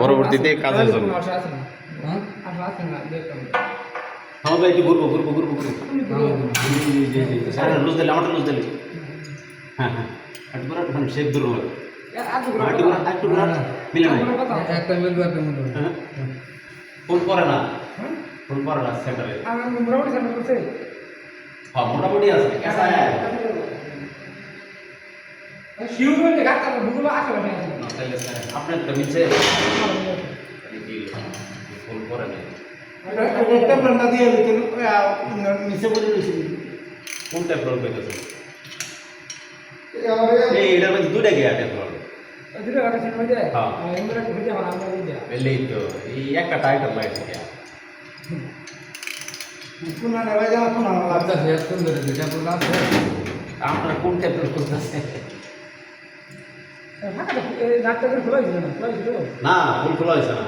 পরবর্তীতে কাজের জন্য হ্যাঁ ভাই ঘুরবো লুজ দিলে আমারটা লুজ দিলে হ্যাঁ শেখ দূর মিলে নাই ফোন করে না সেন্টারে হ্যাঁ মোটামুটি আছে আপনার তো মিলছে ফোন করে না কোন ট্যাবলেট পেতেছে এটার মধ্যে দুটা গিয়া ট্যাবলেট এলেই তো এই একটা টাইটাল লাইট থেকে আপনারা কোন ট্যাবলেট করতেছে না ফুল খোলা হয়েছে না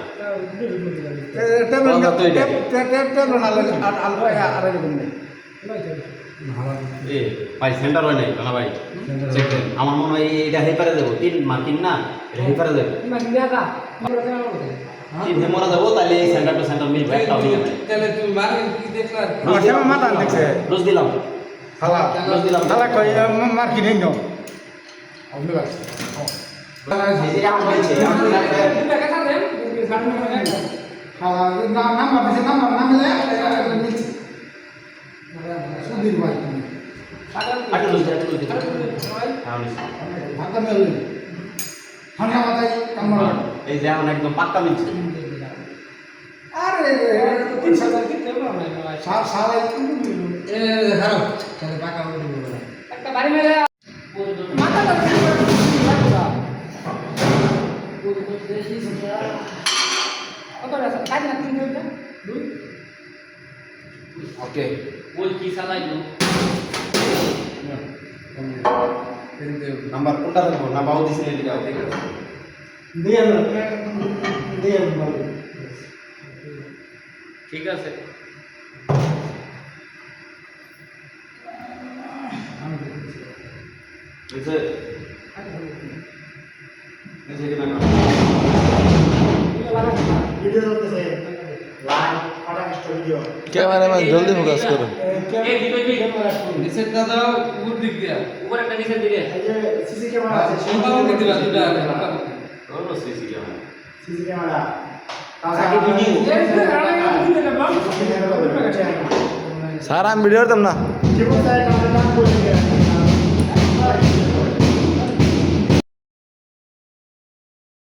ভাই সেন্টার হয় নাই না ভাই আমার মনে হয় এটা হেপারে দেবো তিন না এটা হেপারে দেবো তিন হেমরা যাবো তাহলে এই সেন্টার টু সেন্টার মিলবে একটা রোজ দিলাম মার্কিন এই যে এখন একদম পাক্কা মিলছে একটা বাড়ি মেরে ওকে ওই কি চালাইলো নাম্বার কোনটা দেবো না বাবু দিছিলেন ঠিক আছে ঠিক আছে ক্যামেরাম্যান জলদি ফোকাস করুন নিচেরটা দাও উপর দিক দিয়া উপর একটা নিচের দিকে সিসি ক্যামেরা আছে মোটামুটি দিবা দুটা ওরও সিসি ক্যামেরা আগে ভিডিও স্যার আমি ভিডিও করতাম না জীবন